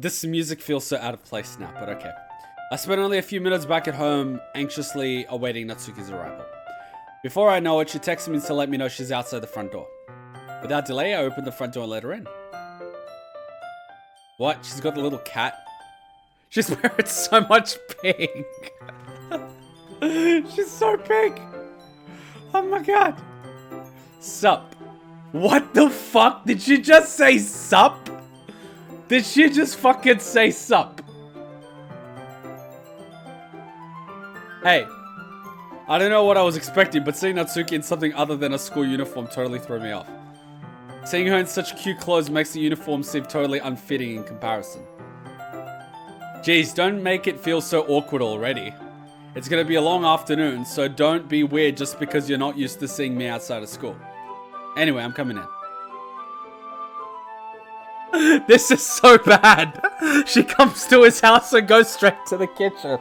This music feels so out of place now, but okay. I spent only a few minutes back at home, anxiously awaiting Natsuki's arrival. Before I know it, she texted me to let me know she's outside the front door. Without delay, I opened the front door and let her in. What? She's got the little cat? She's wearing so much pink. She's so pink. Oh my god. Sup. What the fuck? Did she just say sup? Did she just fucking say sup? Hey. I don't know what I was expecting, but seeing Natsuki in something other than a school uniform totally threw me off. Seeing her in such cute clothes makes the uniform seem totally unfitting in comparison. Jeez, don't make it feel so awkward already. It's gonna be a long afternoon, so don't be weird just because you're not used to seeing me outside of school. Anyway, I'm coming in. This is so bad. She comes to his house and goes straight to the kitchen.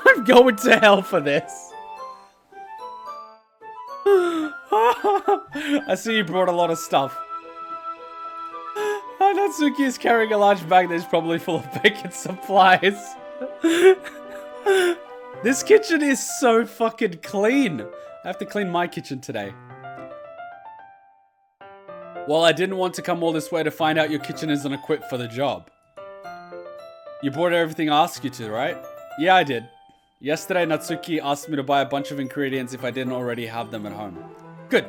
I'm going to hell for this. I see you brought a lot of stuff. Natsuki is carrying a large bag that is probably full of baking supplies. This kitchen is so fucking clean. I have to clean my kitchen today. Well, I didn't want to come all this way to find out your kitchen isn't equipped for the job. You brought everything I asked you to, right? Yeah, I did. Yesterday, Natsuki asked me to buy a bunch of ingredients if I didn't already have them at home. Good.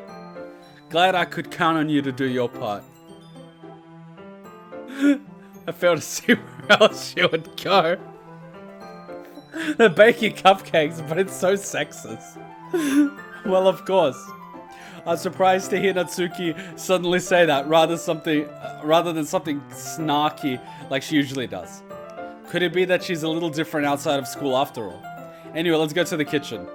Glad I could count on you to do your part. I failed to see where else she would go. They're baking cupcakes, but it's so sexist. Well, of course. I'm surprised to hear Natsuki suddenly say that rather than something snarky like she usually does. Could it be that she's a little different outside of school after all? Anyway, let's go to the kitchen.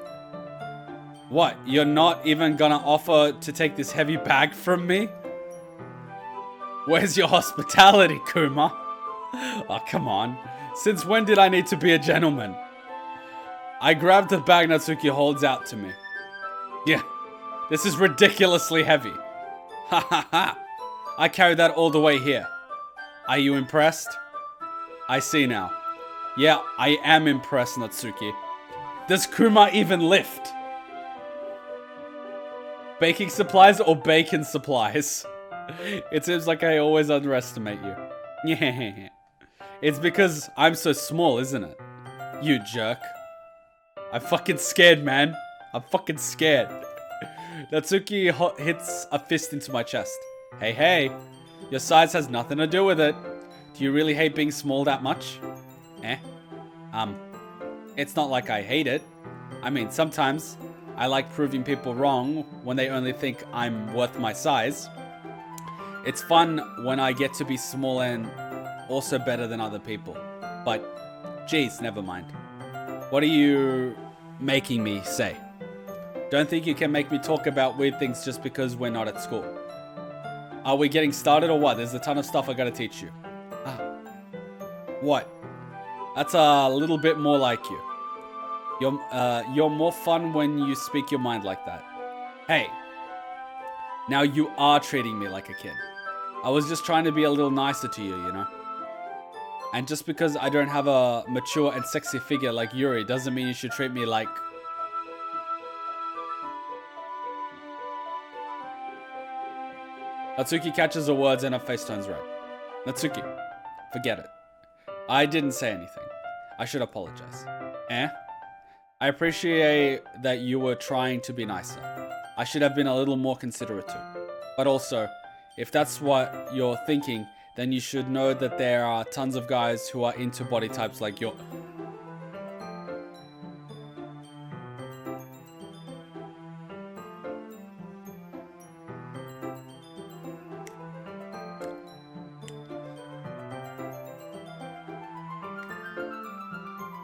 What? You're not even gonna offer to take this heavy bag from me? Where's your hospitality, Kuma? Oh, come on. Since when did I need to be a gentleman? I grabbed the bag Natsuki holds out to me. Yeah, this is ridiculously heavy. Ha ha ha. I carried that all the way here. Are you impressed? I see now. Yeah, I am impressed, Natsuki. Does Kuma even lift? Baking supplies or bacon supplies? It seems like I always underestimate you. Yeah. It's because I'm so small, isn't it? You jerk. I'm fucking scared, man. I'm fucking scared. Natsuki hits a fist into my chest. Hey, hey. Your size has nothing to do with it. Do you really hate being small that much? It's not like I hate it. I mean, sometimes I like proving people wrong when they only think I'm worth my size. It's fun when I get to be small and also better than other people. But, geez, never mind. What are you making me say? Don't think you can make me talk about weird things just because we're not at school. Are we getting started or what? There's a ton of stuff I gotta teach you. What? That's a little bit more like you. You're more fun when you speak your mind like that. Hey. Now you are treating me like a kid. I was just trying to be a little nicer to you, you know? And just because I don't have a mature and sexy figure like Yuri doesn't mean you should treat me like... Natsuki catches the words and her face turns red. Natsuki, forget it. I didn't say anything. I should apologize. I appreciate that you were trying to be nicer. I should have been a little more considerate too. But also, if that's what you're thinking, then you should know that there are tons of guys who are into body types like your...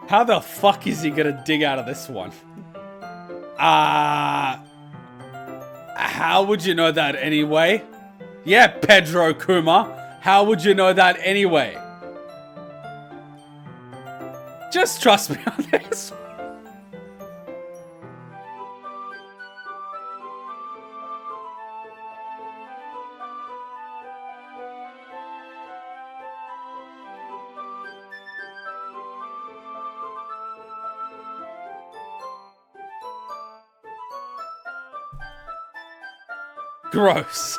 How the fuck is he gonna dig out of this one? How would you know that anyway? Yeah, Pedro Kuma. How would you know that anyway? Just trust me on this. Gross.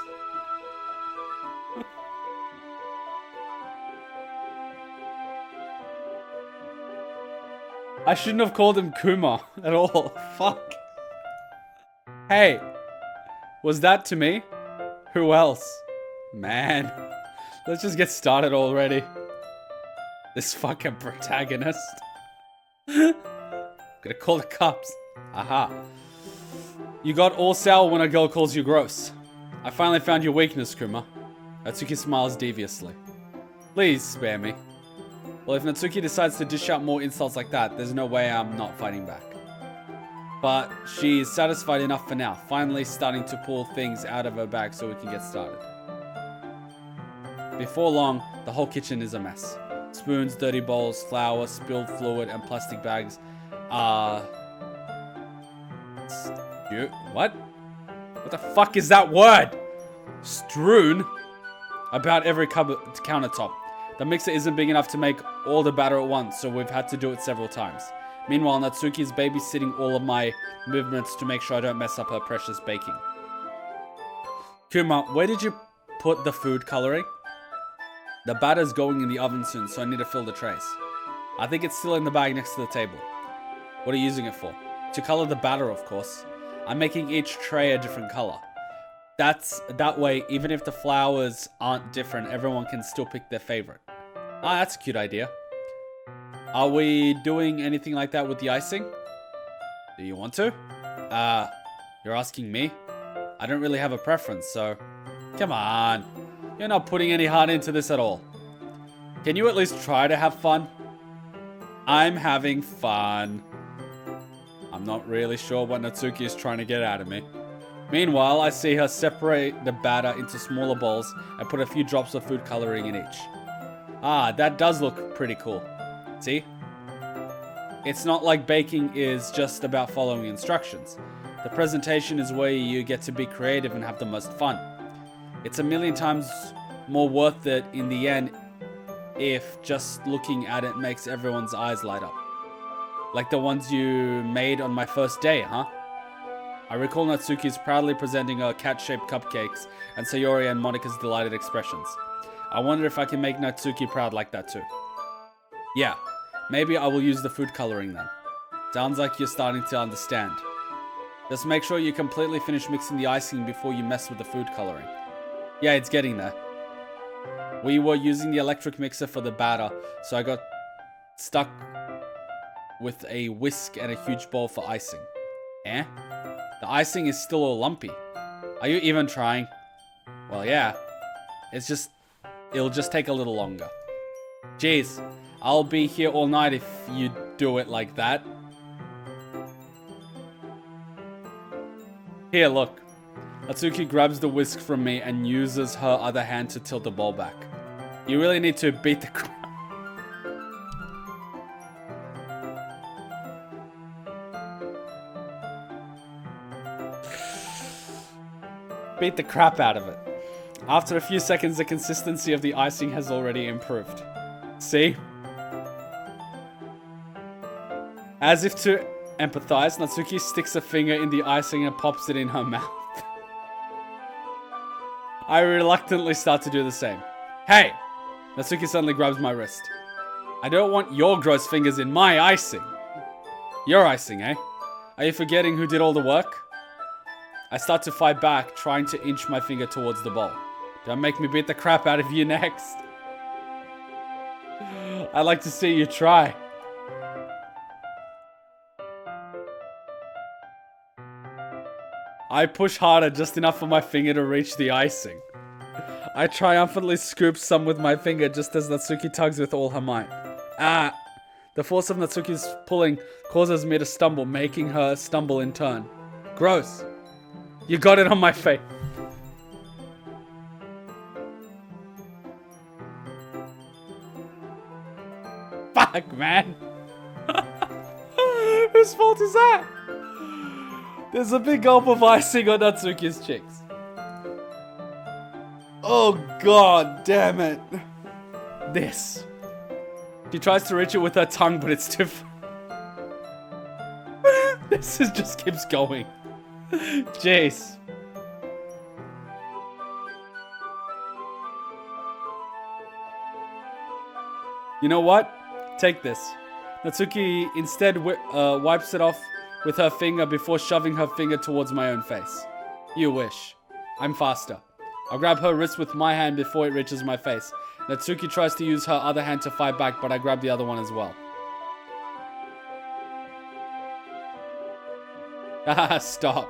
I shouldn't have called him Kuma at all. Fuck. Hey, was that to me? Who else? Man, let's just get started already. This fucking protagonist. Gonna call the cops. Aha. You got all sour when a girl calls you gross. I finally found your weakness, Kuma. Natsuki smiles deviously. Please spare me. Well, if Natsuki decides to dish out more insults like that, there's no way I'm not fighting back. But she's satisfied enough for now, finally starting to pull things out of her bag so we can get started. Before long, the whole kitchen is a mess. Spoons, dirty bowls, flour, spilled fluid, and plastic bags are... What? What the fuck is that word? Strewn about every countertop. The mixer isn't big enough to make all the batter at once, so we've had to do it several times. Meanwhile, Natsuki is babysitting all of my movements to make sure I don't mess up her precious baking. Kuma, where did you put the food coloring? The batter's going in the oven soon, so I need to fill the trays. I think it's still in the bag next to the table. What are you using it for? To color the batter, of course. I'm making each tray a different color. That way, even if the flowers aren't different, everyone can still pick their favorite. Ah, that's a cute idea. Are we doing anything like that with the icing? Do you want to? You're asking me? I don't really have a preference, so... Come on. You're not putting any heart into this at all. Can you at least try to have fun? I'm having fun. I'm not really sure what Natsuki is trying to get out of me. Meanwhile, I see her separate the batter into smaller bowls and put a few drops of food coloring in each. Ah, that does look pretty cool. See? It's not like baking is just about following instructions. The presentation is where you get to be creative and have the most fun. It's a million times more worth it in the end if just looking at it makes everyone's eyes light up. Like the ones you made on my first day, huh? I recall Natsuki's proudly presenting her cat-shaped cupcakes and Sayori and Monika's delighted expressions. I wonder if I can make Natsuki proud like that too. Yeah, maybe I will use the food coloring then. Sounds like you're starting to understand. Just make sure you completely finish mixing the icing before you mess with the food coloring. Yeah, it's getting there. We were using the electric mixer for the batter, so I got stuck with a whisk and a huge bowl for icing. Eh? The icing is still all lumpy. Are you even trying? Well, yeah. It'll just take a little longer. Jeez, I'll be here all night if you do it like that. Here, look. Natsuki grabs the whisk from me and uses her other hand to tilt the bowl back. You really need to beat the crap. Beat the crap out of it. After a few seconds, the consistency of the icing has already improved. See? As if to empathize, Natsuki sticks a finger in the icing and pops it in her mouth. I reluctantly start to do the same. Hey! Natsuki suddenly grabs my wrist. I don't want your gross fingers in my icing. Your icing, eh? Are you forgetting who did all the work? I start to fight back, trying to inch my finger towards the bowl. Don't make me beat the crap out of you next. I'd like to see you try. I push harder, just enough for my finger to reach the icing. I triumphantly scoop some with my finger just as Natsuki tugs with all her might. Ah! The force of Natsuki's pulling causes me to stumble, making her stumble in turn. Gross. You got it on my face. Fuck, man. Whose fault is that? There's a big gulp of icing on Natsuki's cheeks. Oh, god damn it. This. She tries to reach it with her tongue, but it's too... This just keeps going. Jeez. You know what? Take this. Natsuki instead wipes it off with her finger before shoving her finger towards my own face. You wish. I'm faster. I'll grab her wrist with my hand before it reaches my face. Natsuki tries to use her other hand to fight back, but I grab the other one as well. Haha, stop.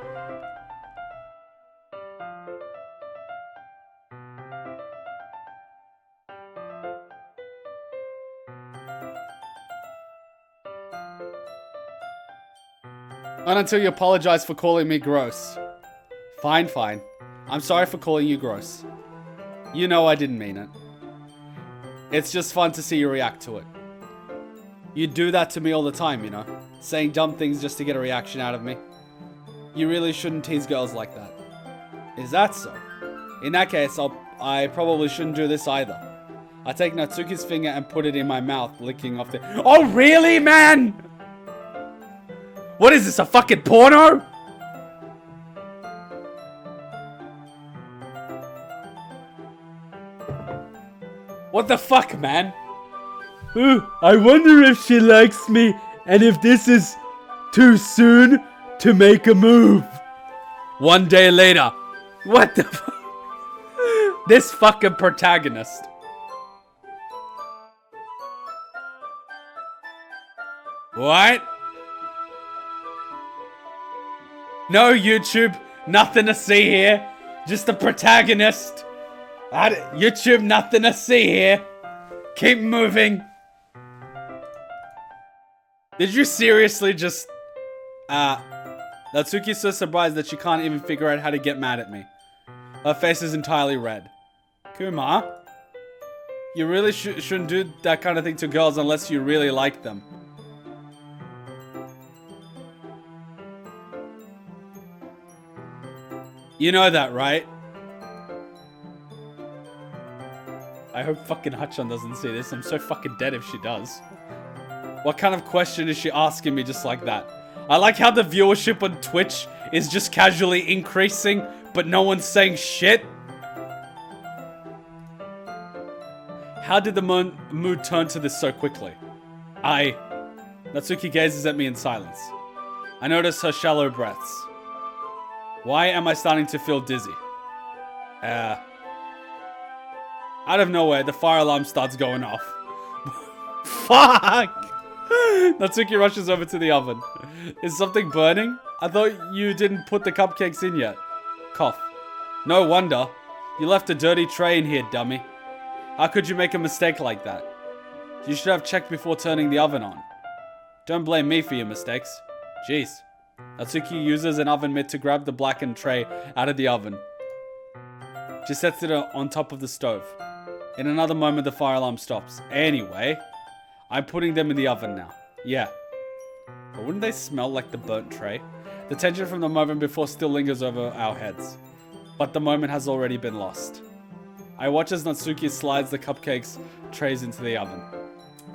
Not until you apologize for calling me gross. Fine, fine. I'm sorry for calling you gross. You know I didn't mean it. It's just fun to see you react to it. You do that to me all the time, you know? Saying dumb things just to get a reaction out of me. You really shouldn't tease girls like that. Is that so? In that case, I probably shouldn't do this either. I take Natsuki's finger and put it in my mouth, licking off the... Oh, really, man? What is this, a fucking porno? What the fuck, man? Ooh, I wonder if she likes me and if this is too soon to make a move. One day later. What the fuck? This fucking protagonist. What? No YouTube, nothing to see here. Just the protagonist. YouTube, nothing to see here. Keep moving. Did you seriously just... Natsuki's so surprised that she can't even figure out how to get mad at me. Her face is entirely red. Kuma? You really shouldn't do that kind of thing to girls unless you really like them. You know that, right? I hope fucking Hachan doesn't see this. I'm so fucking dead if she does. What kind of question is she asking me just like that? I like how the viewership on Twitch is just casually increasing, but no one's saying shit. How did the mood turn to this so quickly? Natsuki gazes at me in silence. I notice her shallow breaths. Why am I starting to feel dizzy? Out of nowhere, the fire alarm starts going off. Fuck! Natsuki rushes over to the oven. Is something burning? I thought you didn't put the cupcakes in yet. Cough. No wonder. You left a dirty tray in here, dummy. How could you make a mistake like that? You should have checked before turning the oven on. Don't blame me for your mistakes. Jeez. Natsuki uses an oven mitt to grab the blackened tray out of the oven. She sets it on top of the stove. In another moment, the fire alarm stops. Anyway, I'm putting them in the oven now. Yeah. But wouldn't they smell like the burnt tray? The tension from the moment before still lingers over our heads. But the moment has already been lost. I watch as Natsuki slides the cupcakes trays into the oven.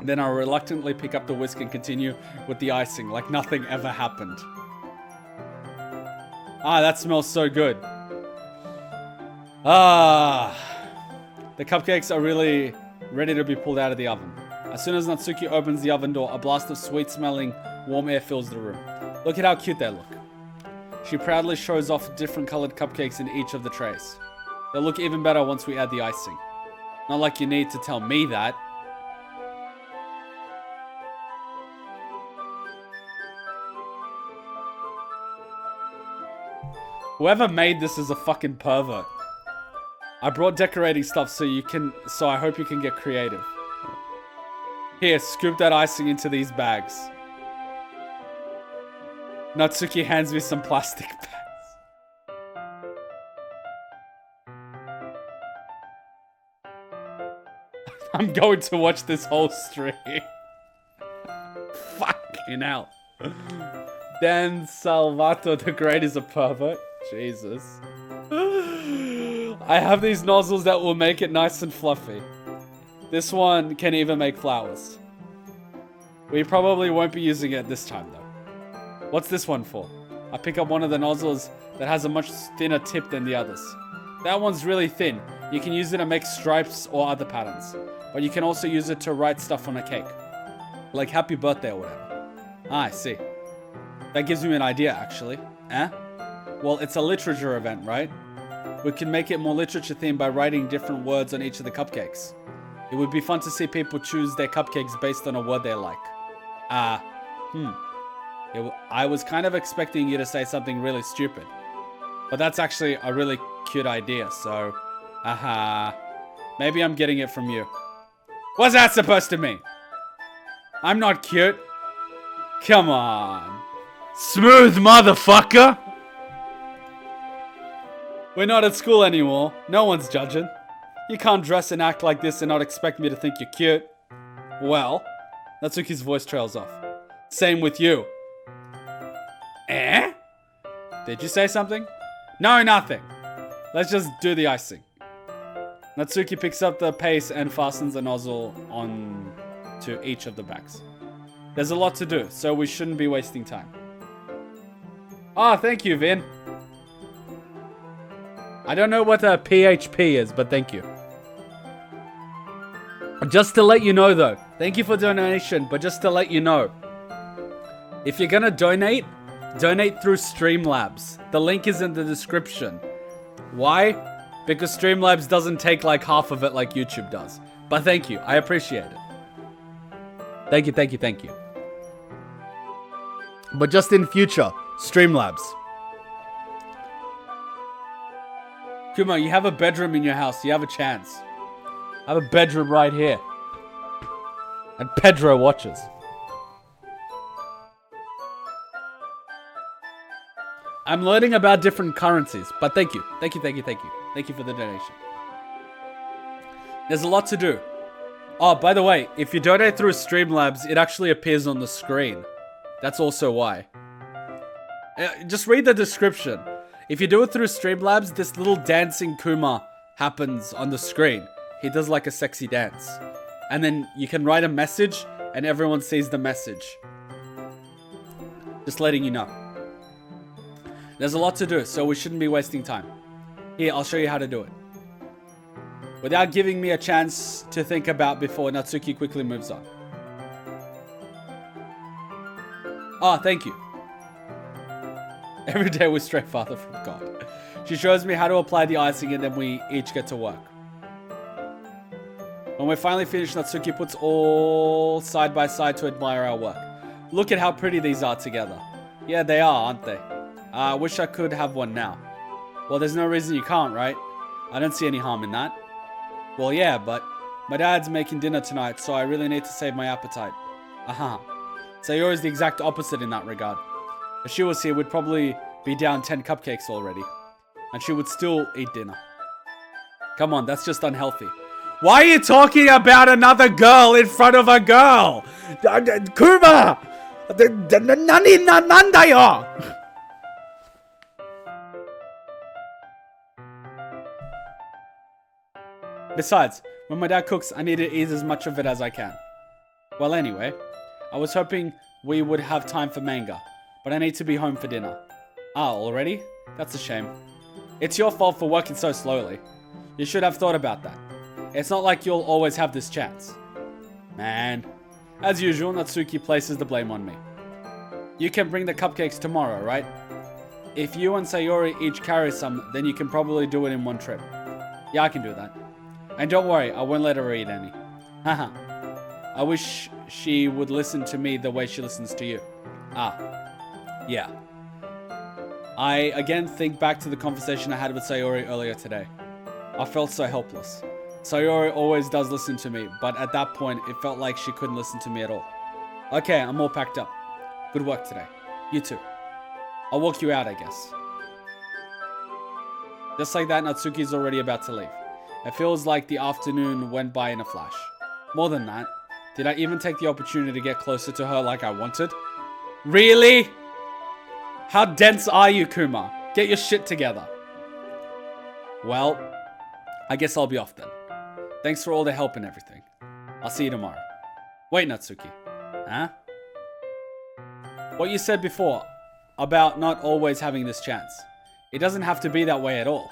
Then I reluctantly pick up the whisk and continue with the icing like nothing ever happened. Ah, that smells so good. Ah. The cupcakes are really ready to be pulled out of the oven. As soon as Natsuki opens the oven door, a blast of sweet-smelling warm air fills the room. Look at how cute they look. She proudly shows off different colored cupcakes in each of the trays. They'll look even better once we add the icing. Not like you need to tell me that. Whoever made this is a fucking pervert. I brought decorating stuff so I hope you can get creative. Here, scoop that icing into these bags. Natsuki hands me some plastic bags. I'm going to watch this whole stream. Fucking hell. Dan Salvato the Great is a pervert. Jesus. I have these nozzles that will make it nice and fluffy. This one can even make flowers. We probably won't be using it this time though. What's this one for? I pick up one of the nozzles that has a much thinner tip than the others. That one's really thin. You can use it to make stripes or other patterns. but you can also use it to write stuff on a cake. Like happy birthday or whatever. Ah, I see. That gives me an idea, actually. Eh? Well, it's a literature event, right? We can make it more literature themed by writing different words on each of the cupcakes. It would be fun to see people choose their cupcakes based on a word they like. I was kind of expecting you to say something really stupid. But that's actually a really cute idea, so... Maybe I'm getting it from you. What's that supposed to mean? I'm not cute. Come on. Smooth, motherfucker! We're not at school anymore. No one's judging. You can't dress and act like this and not expect me to think you're cute. Well, Natsuki's voice trails off. Same with you. Eh? Did you say something? No, nothing. Let's just do the icing. Natsuki picks up the paste and fastens a nozzle on to each of the bags. There's a lot to do, so we shouldn't be wasting time. Ah, thank you, Vin. I don't know what a PHP is, but thank you. Just to let you know, though. Thank you for donation, but just to let you know. If you're gonna donate through Streamlabs. The link is in the description. Why? Because Streamlabs doesn't take like half of it like YouTube does. But thank you. I appreciate it. Thank you, thank you, thank you. But just in future, Streamlabs. Kuma, you have a bedroom in your house. You have a chance. I have a bedroom right here. And Pedro watches. I'm learning about different currencies, but thank you. Thank you, thank you, thank you. Thank you for the donation. There's a lot to do. Oh, by the way, if you donate through Streamlabs, it actually appears on the screen. That's also why. Just read the description. If you do it through Streamlabs, this little dancing Kuma happens on the screen. He does like a sexy dance. And then you can write a message and everyone sees the message. Just letting you know. There's a lot to do, so we shouldn't be wasting time. Here, I'll show you how to do it. Without giving me a chance to think about before Natsuki quickly moves on. Ah, thank you. Every day we stray farther from God. She shows me how to apply the icing and then we each get to work. When we're finally finished, Natsuki puts all side by side to admire our work. Look at how pretty these are together. Yeah, they are, aren't they? I wish I could have one now. Well, there's no reason you can't, right? I don't see any harm in that. Well, yeah, but my dad's making dinner tonight, so I really need to save my appetite. Sayori's the exact opposite in that regard. If she was here, we'd probably be down 10 cupcakes already. And she would still eat dinner. Come on, that's just unhealthy. Why are you talking about another girl in front of a girl? Kuma! Nandayo! Besides, when my dad cooks, I need to eat as much of it as I can. Well, anyway, I was hoping we would have time for manga, but I need to be home for dinner. Ah, already? That's a shame. It's your fault for working so slowly. You should have thought about that. It's not like you'll always have this chance. Man. As usual, Natsuki places the blame on me. You can bring the cupcakes tomorrow, right? If you and Sayori each carry some, then you can probably do it in one trip. Yeah, I can do that. And don't worry, I won't let her eat any. Haha. I wish she would listen to me the way she listens to you. Ah. Yeah. I again think back to the conversation I had with Sayori earlier today. I felt so helpless. Sayori always does listen to me, but at that point, it felt like she couldn't listen to me at all. Okay, I'm all packed up. Good work today. You too. I'll walk you out, I guess. Just like that, Natsuki's already about to leave. It feels like the afternoon went by in a flash. More than that, did I even take the opportunity to get closer to her like I wanted? Really? How dense are you, Kuma? Get your shit together. Well, I guess I'll be off then. Thanks for all the help and everything. I'll see you tomorrow. Wait, Natsuki. Huh? What you said before about not always having this chance. It doesn't have to be that way at all.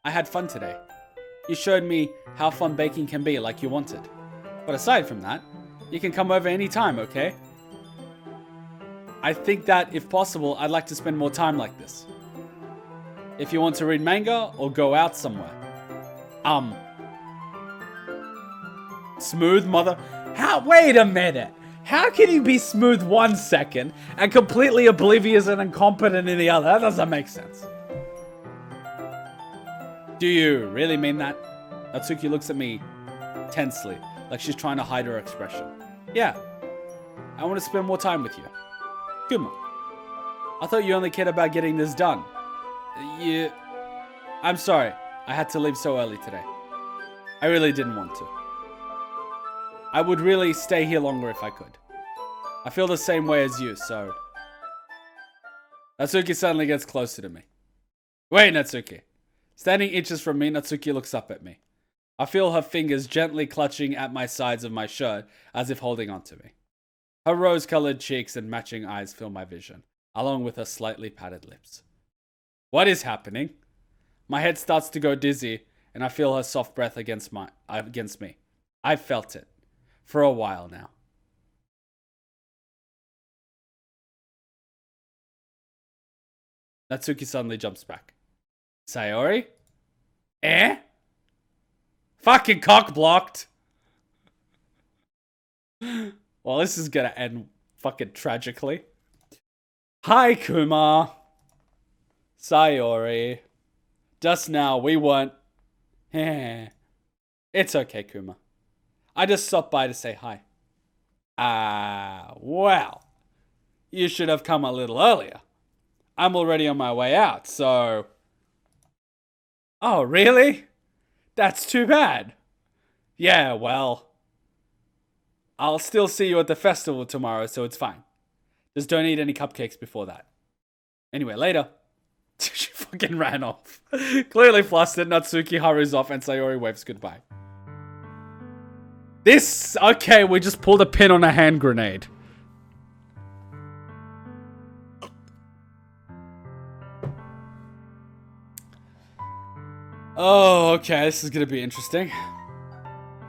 I had fun today. You showed me how fun baking can be like you wanted. But aside from that, you can come over anytime, okay? I think that, if possible, I'd like to spend more time like this. If you want to read manga or go out somewhere. Smooth mother... Wait a minute! How can you be smooth 1 second and completely oblivious and incompetent in the other? That doesn't make sense. Do you really mean that? Natsuki looks at me tensely, like she's trying to hide her expression. Yeah. I want to spend more time with you. Kuma. I thought you only cared about getting this done. I'm sorry. I had to leave so early today. I really didn't want to. I would really stay here longer if I could. I feel the same way as you, so... Natsuki suddenly gets closer to me. Wait, Natsuki. Standing inches from me, Natsuki looks up at me. I feel her fingers gently clutching at my sides of my shirt as if holding onto me. Her rose-colored cheeks and matching eyes fill my vision, along with her slightly parted lips. What is happening? My head starts to go dizzy, and I feel her soft breath against me. I've felt it. For a while now. Natsuki suddenly jumps back. Sayori? Eh? Fucking cock blocked. Well, this is gonna end fucking tragically. Hi, Kuma. Sayori. Just now, we weren't... It's okay, Kuma. I just stopped by to say hi. Well. You should have come a little earlier. I'm already on my way out, so... Oh, really? That's too bad. Yeah, well... I'll still see you at the festival tomorrow, so it's fine. Just don't eat any cupcakes before that. Anyway, later. She fucking ran off. Clearly flustered, Natsuki hurries off and Sayori waves goodbye. Okay, we just pulled a pin on a hand grenade. Oh, okay, this is gonna be interesting.